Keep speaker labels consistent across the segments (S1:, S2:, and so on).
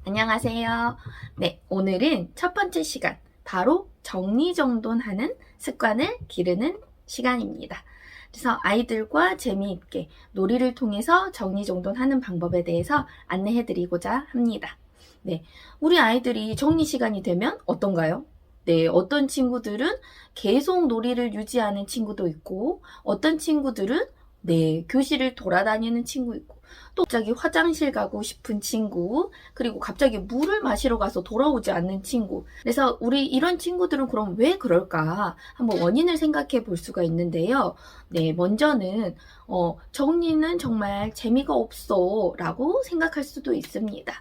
S1: 안녕하세요. 네, 오늘은 첫 번째 시간, 바로 정리정돈하는 습관을 기르는 시간입니다. 그래서 아이들과 재미있게 놀이를 통해서 정리정돈하는 방법에 대해서 안내해드리고자 합니다. 네, 우리 아이들이 정리 시간이 되면 어떤가요? 네, 어떤 친구들은 계속 놀이를 유지하는 친구도 있고, 어떤 친구들은 교실을 돌아다니는 친구 있고, 또 갑자기 화장실 가고 싶은 친구, 그리고 갑자기 물을 마시러 가서 돌아오지 않는 친구. 그래서 우리 이런 친구들은 그럼 왜 그럴까? 한번 원인을 생각해 볼 수가 있는데요. 네, 먼저는 정리는 정말 재미가 없어 라고 생각할 수도 있습니다.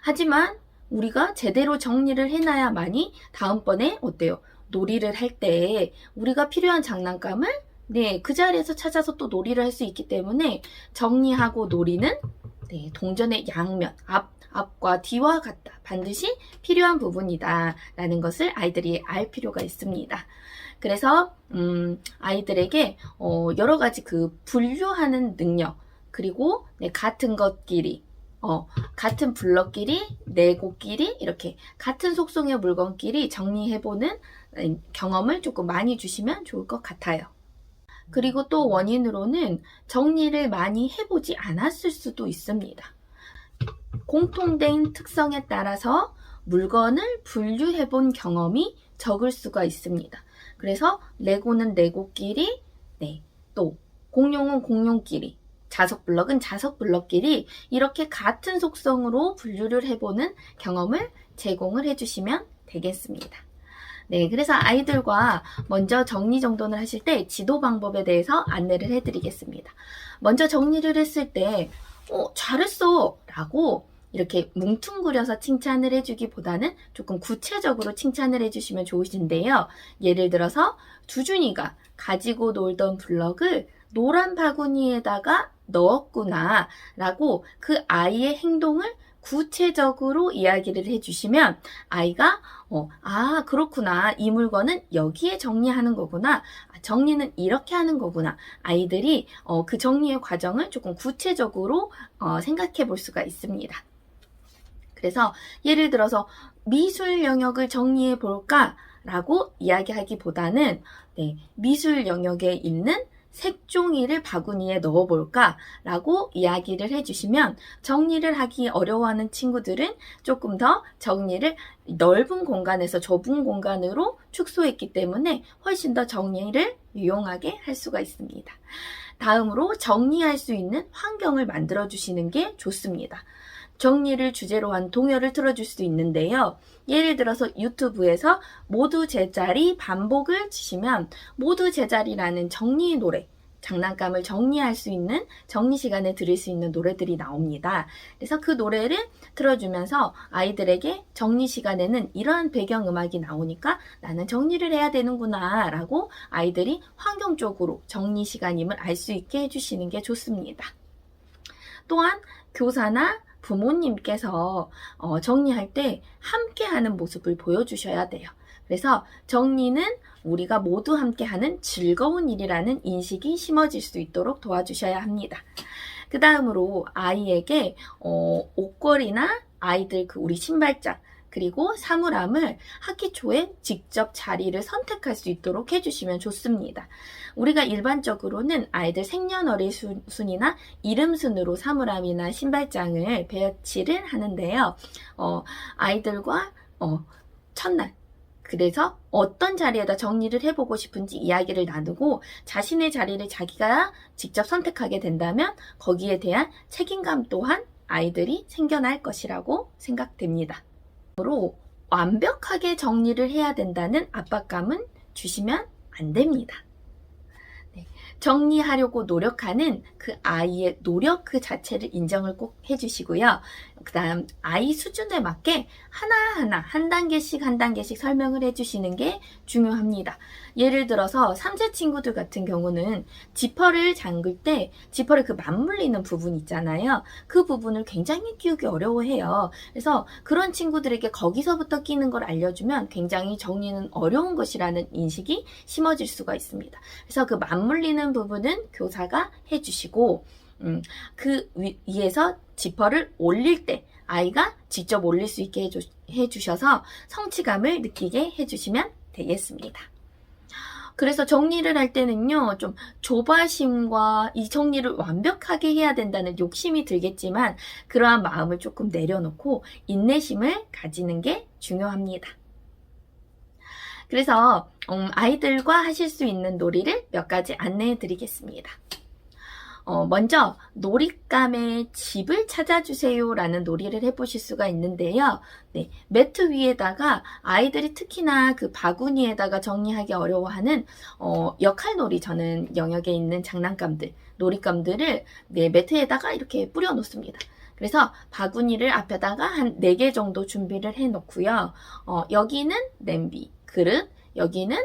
S1: 하지만 우리가 제대로 정리를 해놔야만이 다음번에 어때요? 놀이를 할 때 우리가 필요한 장난감을 그 자리에서 찾아서 또 놀이를 할 수 있기 때문에 정리하고 놀이는 동전의 양면, 앞과 뒤와 같다. 반드시 필요한 부분이다. 라는 것을 아이들이 알 필요가 있습니다. 그래서 아이들에게 여러 가지 그 분류하는 능력, 그리고 같은 것끼리 같은 블럭끼리, 레고끼리 이렇게 같은 속성의 물건끼리 정리해보는 경험을 조금 많이 주시면 좋을 것 같아요. 그리고 또 원인으로는 정리를 많이 해보지 않았을 수도 있습니다. 공통된 특성에 따라서 물건을 분류해본 경험이 적을 수가 있습니다. 그래서 레고는 레고끼리, 또 공룡은 공룡끼리, 자석 블럭은 자석 블럭끼리 이렇게 같은 속성으로 분류를 해보는 경험을 제공을 해주시면 되겠습니다. 그래서 아이들과 먼저 정리정돈을 하실 때 지도 방법에 대해서 안내를 해드리겠습니다. 먼저 정리를 했을 때 잘했어 라고 이렇게 뭉퉁그려서 칭찬을 해주기보다는 조금 구체적으로 칭찬을 해주시면 좋으신데요. 예를 들어서 두준이가 가지고 놀던 블럭을 노란 바구니에다가 넣었구나 라고 그 아이의 행동을 구체적으로 이야기를 해주시면 아이가 그렇구나. 이 물건은 여기에 정리하는 거구나. 정리는 이렇게 하는 거구나. 아이들이 그 정리의 과정을 조금 구체적으로 생각해 볼 수가 있습니다. 그래서 예를 들어서 미술 영역을 정리해 볼까? 라고 이야기하기보다는 미술 영역에 있는 색종이를 바구니에 넣어볼까? 라고 이야기를 해주시면 정리를 하기 어려워하는 친구들은 조금 더 정리를 넓은 공간에서 좁은 공간으로 축소했기 때문에 훨씬 더 정리를 유용하게 할 수가 있습니다. 다음으로 정리할 수 있는 환경을 만들어주시는 게 좋습니다. 정리를 주제로 한 동요를 틀어줄 수 있는데요. 예를 들어서 유튜브에서 모두 제자리 반복을 치시면 모두 제자리라는 정리 노래, 장난감을 정리할 수 있는 정리 시간에 들을 수 있는 노래들이 나옵니다. 그래서 그 노래를 틀어주면서 아이들에게 정리 시간에는 이러한 배경음악이 나오니까 나는 정리를 해야 되는구나 라고 아이들이 환경적으로 정리 시간임을 알 수 있게 해주시는 게 좋습니다. 또한 교사나 부모님께서 정리할 때 함께하는 모습을 보여주셔야 돼요. 그래서 정리는 우리가 모두 함께하는 즐거운 일이라는 인식이 심어질 수 있도록 도와주셔야 합니다. 그 다음으로 아이에게 옷걸이나 아이들 우리 신발장 그리고 사물함을 학기 초에 직접 자리를 선택할 수 있도록 해주시면 좋습니다. 우리가 일반적으로는 아이들 생년월일순이나 이름순으로 사물함이나 신발장을 배치를 하는데요. 아이들과 첫날 그래서 어떤 자리에다 정리를 해보고 싶은지 이야기를 나누고 자신의 자리를 자기가 직접 선택하게 된다면 거기에 대한 책임감 또한 아이들이 생겨날 것이라고 생각됩니다. 완벽하게 정리를 해야 된다는 압박감은 주시면 안 됩니다. 정리하려고 노력하는 그 아이의 노력 그 자체를 인정을 꼭 해주시고요. 그 다음 아이 수준에 맞게 하나하나 한 단계씩 설명을 해주시는 게 중요합니다. 예를 들어서 3세 친구들 같은 경우는 지퍼를 잠글 때 지퍼를 그 맞물리는 부분 있잖아요. 그 부분을 굉장히 끼우기 어려워해요. 그래서 그런 친구들에게 거기서부터 끼는 걸 알려주면 굉장히 정리는 어려운 것이라는 인식이 심어질 수가 있습니다. 그래서 그 맞물리는 부분은 교사가 해주시고 그 위에서 지퍼를 올릴 때 아이가 직접 올릴 수 있게 해주셔서 성취감을 느끼게 해주시면 되겠습니다. 그래서 정리를 할 때는요, 좀 조바심과 이 정리를 완벽하게 해야 된다는 욕심이 들겠지만 그러한 마음을 조금 내려놓고 인내심을 가지는 게 중요합니다. 그래서 아이들과 하실 수 있는 놀이를 몇 가지 안내해 드리겠습니다. 먼저 놀잇감의 집을 찾아주세요 라는 놀이를 해보실 수가 있는데요. 네, 매트 위에다가 아이들이 특히나 그 바구니에다가 정리하기 어려워하는 역할놀이, 저는 영역에 있는 장난감들, 놀잇감들을 네, 매트에다가 이렇게 뿌려 놓습니다. 그래서 바구니를 앞에다가 한 4개 정도 준비를 해 놓고요. 여기는 냄비, 그릇, 여기는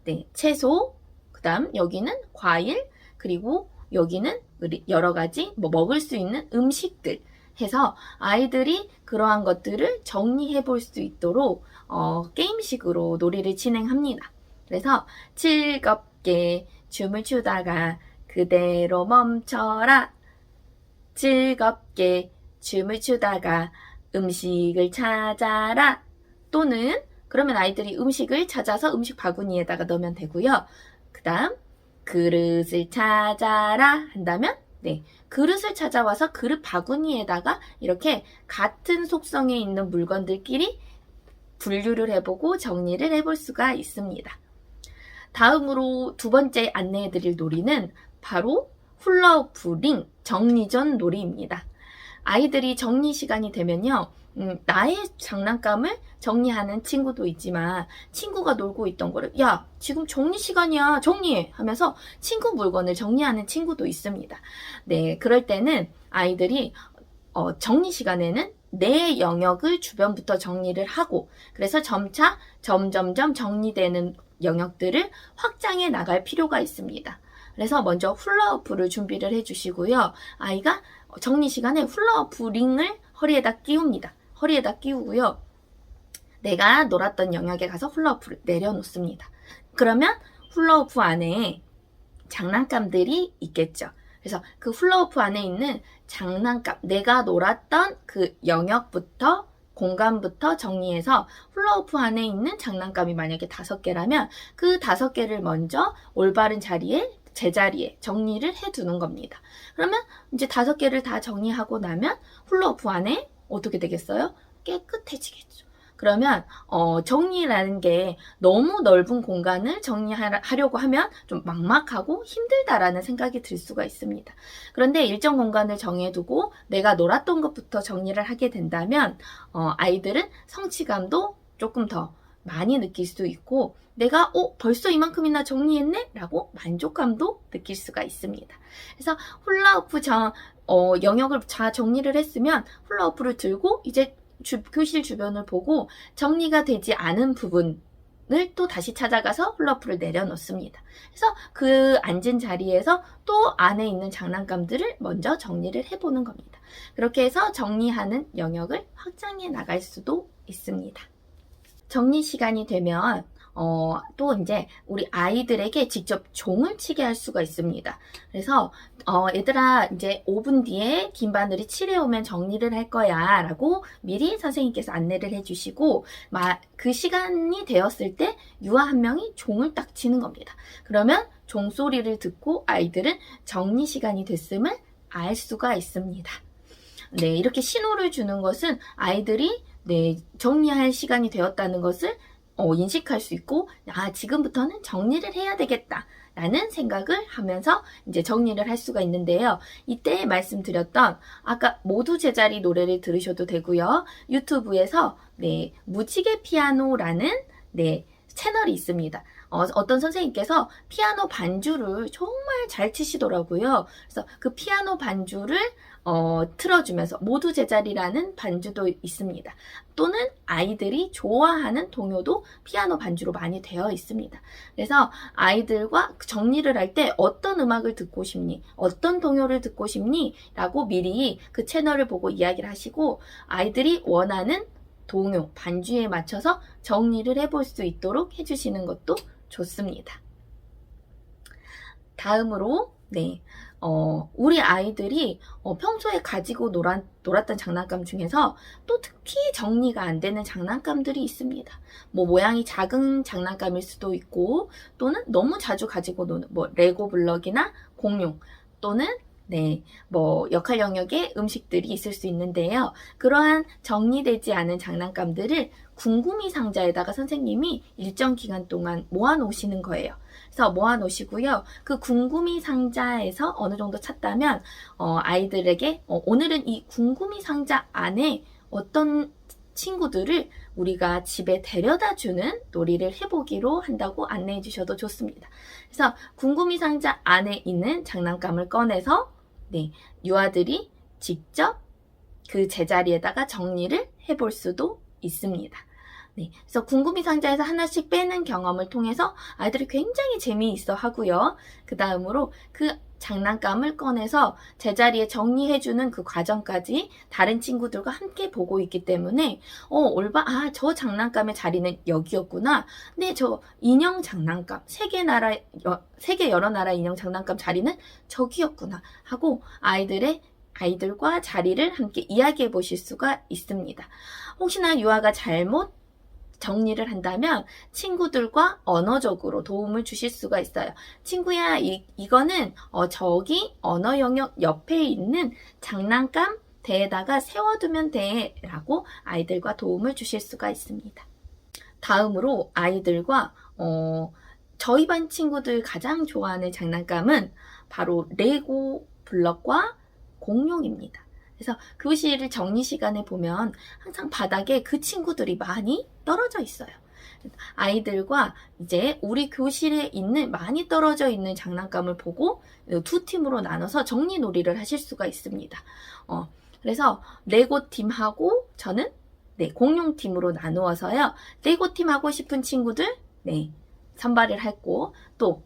S1: 네, 채소, 그 다음 여기는 과일, 그리고 여기는 여러 가지 먹을 수 있는 음식들 해서 아이들이 그러한 것들을 정리해 볼 수 있도록 게임식으로 놀이를 진행합니다. 그래서 즐겁게 춤을 추다가 그대로 멈춰라. 즐겁게 춤을 추다가 음식을 찾아라. 또는 그러면 아이들이 음식을 찾아서 음식 바구니에다가 넣으면 되고요. 그 다음 그릇을 찾아라 한다면 네, 그릇을 찾아와서 그릇 바구니에다가 이렇게 같은 속성에 있는 물건들끼리 분류를 해보고 정리를 해볼 수가 있습니다. 다음으로 두 번째 안내해드릴 놀이는 바로 훌라후프 링 정리전 놀이입니다. 아이들이 정리 시간이 되면요, 나의 장난감을 정리하는 친구도 있지만 친구가 놀고 있던 거를 야, 지금 정리 시간이야, 정리해 하면서 친구 물건을 정리하는 친구도 있습니다. 네, 그럴 때는 아이들이 정리 시간에는 내 영역을 주변부터 정리를 하고 그래서 점차 점점점 정리되는 영역들을 확장해 나갈 필요가 있습니다. 그래서 먼저 훌라후프를 준비를 해주시고요. 아이가 정리 시간에 훌라후프 링을 허리에다 끼웁니다. 허리에다 끼우고요. 내가 놀았던 영역에 가서 훌라후프를 내려놓습니다. 그러면 훌라후프 안에 장난감들이 있겠죠. 그래서 그 훌라후프 안에 있는 장난감, 내가 놀았던 그 영역부터 공간부터 정리해서 훌라후프 안에 있는 장난감이 만약에 5개라면 그 5개를 먼저 올바른 자리에 제자리에 정리를 해두는 겁니다. 그러면 이제 5개를 다 정리하고 나면 훌라후프 안에 어떻게 되겠어요? 깨끗해지겠죠. 그러면 정리라는 게 너무 넓은 공간을 정리하려고 하면 좀 막막하고 힘들다라는 생각이 들 수가 있습니다. 그런데 일정 공간을 정해두고 내가 놀았던 것부터 정리를 하게 된다면 아이들은 성취감도 조금 더 많이 느낄 수 있고 내가 벌써 이만큼이나 정리했네? 라고 만족감도 느낄 수가 있습니다. 그래서 훌라후프 영역을 다 정리를 했으면 훌라후프를 들고 이제 교실 주변을 보고 정리가 되지 않은 부분을 또 다시 찾아가서 훌라후프를 내려놓습니다. 그래서 그 앉은 자리에서 또 안에 있는 장난감들을 먼저 정리를 해보는 겁니다. 그렇게 해서 정리하는 영역을 확장해 나갈 수도 있습니다. 정리 시간이 되면 또 이제 우리 아이들에게 직접 종을 치게 할 수가 있습니다. 그래서 얘들아 이제 5분 뒤에 긴 바늘이 칠해 오면 정리를 할 거야 라고 미리 선생님께서 안내를 해주시고 그 시간이 되었을 때 유아 한 명이 종을 딱 치는 겁니다. 그러면 종소리를 듣고 아이들은 정리 시간이 됐음을 알 수가 있습니다. 네, 이렇게 신호를 주는 것은 아이들이 네, 정리할 시간이 되었다는 것을 인식할 수 있고 지금부터는 정리를 해야 되겠다 라는 생각을 하면서 이제 정리를 할 수가 있는데요. 이때 말씀드렸던 아까 모두 제자리 노래를 들으셔도 되고요. 유튜브에서 네, 무지개 피아노라는 네, 채널이 있습니다. 어떤 선생님께서 피아노 반주를 정말 잘 치시더라고요. 그래서 그 피아노 반주를 틀어주면서 모두 제자리라는 반주도 있습니다. 또는 아이들이 좋아하는 동요도 피아노 반주로 많이 되어 있습니다. 그래서 아이들과 정리를 할 때 어떤 음악을 듣고 싶니? 어떤 동요를 듣고 싶니? 라고 미리 그 채널을 보고 이야기를 하시고 아이들이 원하는 동요, 반주에 맞춰서 정리를 해볼 수 있도록 해주시는 것도 좋습니다. 다음으로 네, 우리 아이들이 평소에 가지고 놀았던 장난감 중에서 또 특히 정리가 안 되는 장난감들이 있습니다. 뭐 모양이 작은 장난감일 수도 있고 또는 너무 자주 가지고 노는 뭐 레고 블럭이나 공룡 또는 뭐 역할 영역의 음식들이 있을 수 있는데요. 그러한 정리되지 않은 장난감들을 궁금이 상자에다가 선생님이 일정 기간 동안 모아 놓으시는 거예요. 그래서 모아 놓으시고요. 그 궁금이 상자에서 어느 정도 찾다면 아이들에게 오늘은 이 궁금이 상자 안에 어떤 친구들을 우리가 집에 데려다 주는 놀이를 해보기로 한다고 안내해 주셔도 좋습니다. 그래서 궁금이 상자 안에 있는 장난감을 꺼내서 유아들이 직접 그 제자리에다가 정리를 해볼 수도 있습니다. 그래서 궁금이 상자에서 하나씩 빼는 경험을 통해서 아이들이 굉장히 재미있어 하고요. 그 다음으로 그 장난감을 꺼내서 제자리에 정리해주는 그 과정까지 다른 친구들과 함께 보고 있기 때문에 저 장난감의 자리는 여기였구나. 저 인형 장난감, 세계 여러 나라 인형 장난감 자리는 저기였구나 하고 아이들과 자리를 함께 이야기해 보실 수가 있습니다. 혹시나 유아가 잘못 정리를 한다면 친구들과 언어적으로 도움을 주실 수가 있어요. 친구야, 이거는 저기 언어 영역 옆에 있는 장난감 대에다가 세워두면 돼 라고 아이들과 도움을 주실 수가 있습니다. 다음으로 아이들과 저희 반 친구들 가장 좋아하는 장난감은 바로 레고 블럭과 공룡입니다. 그래서 교실 정리 시간에 보면 항상 바닥에 그 친구들이 많이 떨어져 있어요. 아이들과 이제 우리 교실에 있는 많이 떨어져 있는 장난감을 보고 두 팀으로 나눠서 정리 놀이를 하실 수가 있습니다. 그래서 레고 팀하고 저는 공룡 팀으로 나누어서요. 레고 팀 하고 싶은 친구들 선발을 했고 또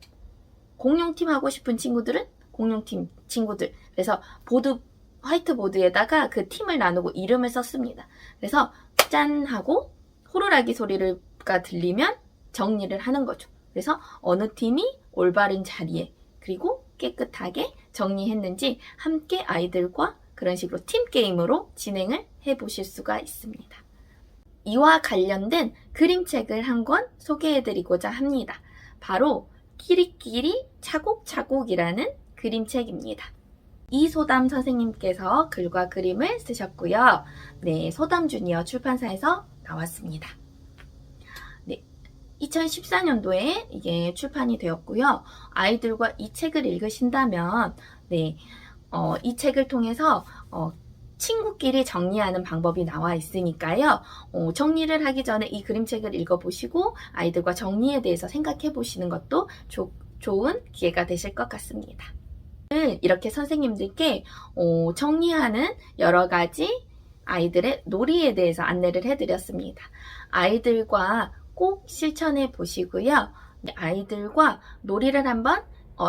S1: 공룡 팀 하고 싶은 친구들은 공룡 팀 친구들. 그래서 화이트보드에다가 그 팀을 나누고 이름을 썼습니다. 그래서 짠 하고 호루라기 소리가 들리면 정리를 하는 거죠. 그래서 어느 팀이 올바른 자리에 그리고 깨끗하게 정리했는지 함께 아이들과 그런 식으로 팀 게임으로 진행을 해보실 수가 있습니다. 이와 관련된 그림책을 한 권 소개해드리고자 합니다. 바로 끼리끼리 차곡차곡이라는 그림책입니다. 이소담 선생님께서 글과 그림을 쓰셨고요. 소담 주니어 출판사에서 나왔습니다. 2014년도에 이게 출판이 되었고요. 아이들과 이 책을 읽으신다면 이 책을 통해서 친구끼리 정리하는 방법이 나와 있으니까요. 정리를 하기 전에 이 그림책을 읽어보시고 아이들과 정리에 대해서 생각해 보시는 것도 좋은 기회가 되실 것 같습니다. 이렇게 선생님들께 정리하는 여러 가지 아이들의 놀이에 대해서 안내를 해드렸습니다. 아이들과 꼭 실천해 보시고요. 아이들과 놀이를 한번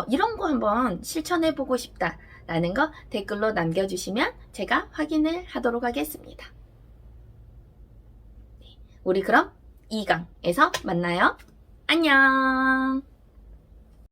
S1: 이런 거 한번 실천해 보고 싶다라는 거 댓글로 남겨주시면 제가 확인을 하도록 하겠습니다. 우리 그럼 2강에서 만나요. 안녕.